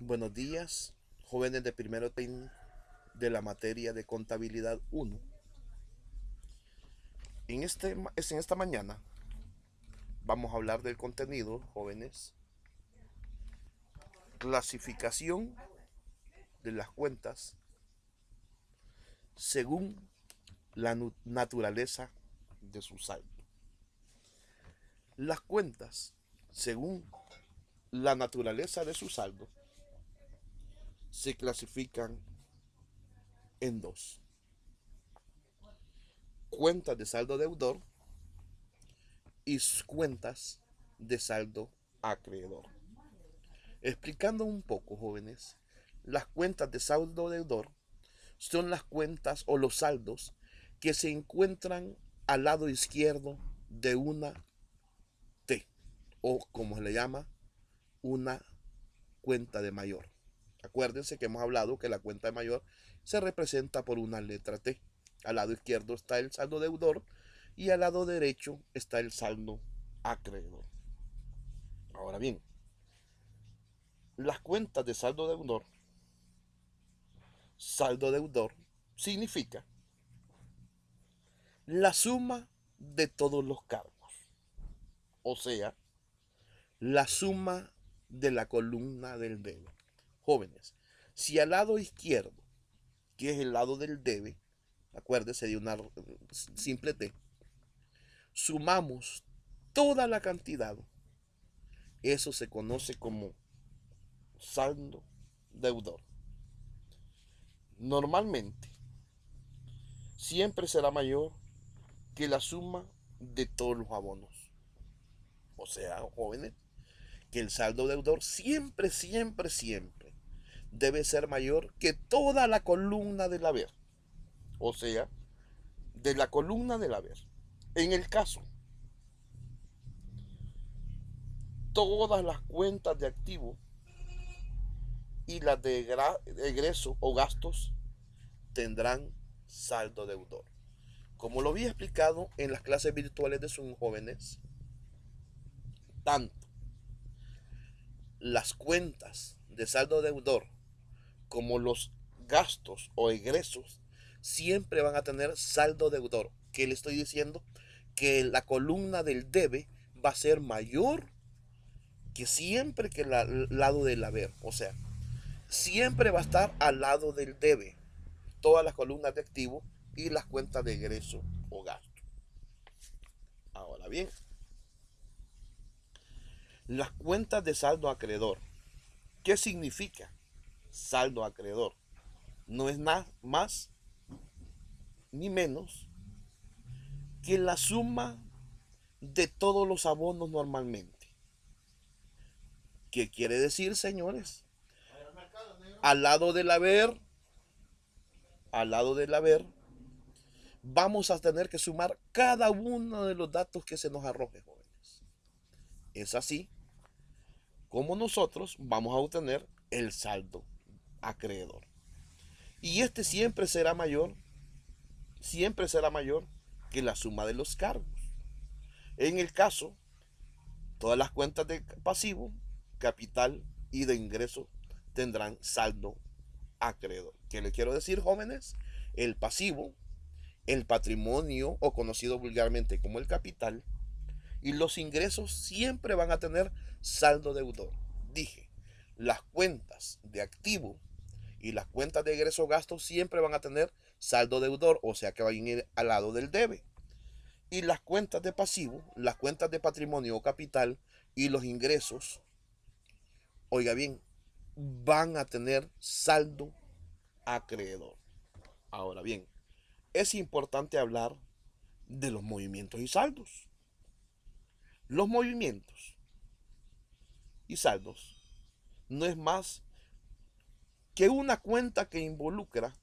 Buenos días, jóvenes de primero de la materia de contabilidad 1. En esta mañana vamos a hablar del contenido, jóvenes, clasificación de las cuentas según la naturaleza de su saldo. Las cuentas, según la naturaleza de su saldo, se clasifican en dos: cuentas de saldo deudor y cuentas de saldo acreedor. Explicando un poco, jóvenes, las cuentas de saldo deudor son las cuentas o los saldos que se encuentran al lado izquierdo de una T, o como se le llama, una cuenta de mayor. Acuérdense que hemos hablado que la cuenta de mayor se representa por una letra T. Al lado izquierdo está el saldo deudor y al lado derecho está el saldo acreedor. Ahora bien, las cuentas de saldo deudor significa la suma de todos los cargos, o sea, la suma de la columna del debe. Jóvenes, si al lado izquierdo, que es el lado del debe, acuérdese de una simple T, sumamos toda la cantidad, eso se conoce como saldo deudor. Normalmente, siempre será mayor que la suma de todos los abonos. O sea, jóvenes, que el saldo deudor siempre, siempre, siempre debe ser mayor que toda la columna del haber. O sea, de la columna del haber. En el caso, todas las cuentas de activo y las de egreso o gastos tendrán saldo deudor. Como lo había explicado en las clases virtuales de sus jóvenes, tanto las cuentas de saldo deudor como los gastos o egresos siempre van a tener saldo deudor. ¿Qué le estoy diciendo? Que la columna del debe va a ser mayor que siempre que el lado del haber. O sea, siempre va a estar al lado del debe. Todas las columnas de activo y las cuentas de egreso o gasto. Ahora bien, las cuentas de saldo acreedor. ¿Qué significa saldo acreedor? No es nada más ni menos que la suma de todos los abonos normalmente. ¿Qué quiere decir, señores? Al lado del haber, al lado del haber, vamos a tener que sumar cada uno de los datos que se nos arroje, jóvenes. Es así como nosotros vamos a obtener el saldo acreedor. Y este siempre será mayor que la suma de los cargos. En el caso, todas las cuentas de pasivo, capital y de ingreso tendrán saldo acreedor. ¿Qué le quiero decir, jóvenes? El pasivo, el patrimonio o conocido vulgarmente como el capital y los ingresos siempre van a tener saldo deudor. Dije, las cuentas de activo y las cuentas de egreso gasto siempre van a tener saldo deudor, o sea que van a ir al lado del debe. Y las cuentas de pasivo, las cuentas de patrimonio o capital y los ingresos, oiga bien, van a tener saldo acreedor. Ahora bien, es importante hablar de los movimientos y saldos. Los movimientos y saldos no es más que una cuenta que involucra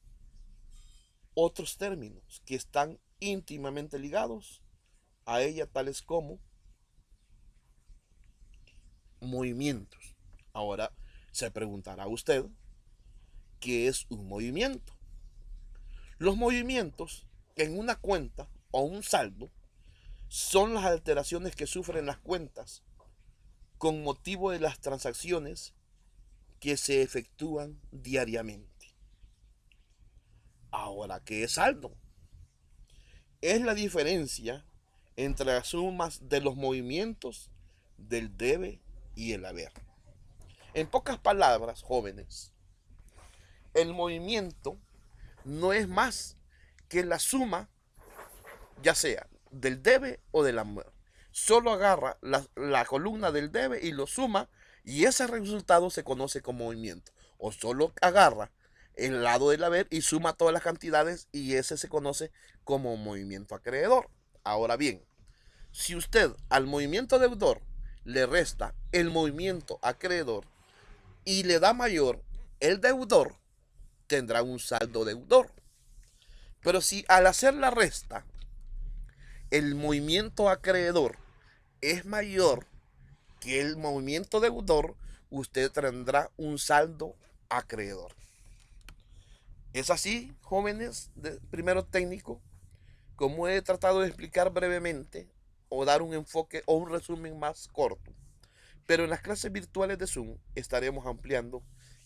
otros términos que están íntimamente ligados a ella, tales como movimientos. Ahora se preguntará usted qué es un movimiento. Los movimientos en una cuenta o un saldo son las alteraciones que sufren las cuentas con motivo de las transacciones que se efectúan diariamente. Ahora, ¿qué es saldo? Es la diferencia entre las sumas de los movimientos del debe y el haber. En pocas palabras, jóvenes, el movimiento no es más que la suma, ya sea del debe o del haber. Solo agarra la columna del debe y lo suma, y ese resultado se conoce como movimiento. O solo agarra el lado del haber y suma todas las cantidades, y ese se conoce como movimiento acreedor. Ahora bien, si usted al movimiento deudor le resta el movimiento acreedor y le da mayor el deudor, tendrá un saldo deudor. Pero si al hacer la resta el movimiento acreedor es mayor que el movimiento deudor, usted tendrá un saldo acreedor. Es así, jóvenes de primero técnico, como he tratado de explicar brevemente o dar un enfoque o un resumen más corto. Pero en las clases virtuales de Zoom estaremos ampliando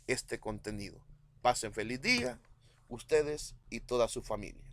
este contenido. Pasen feliz día, ustedes y toda su familia.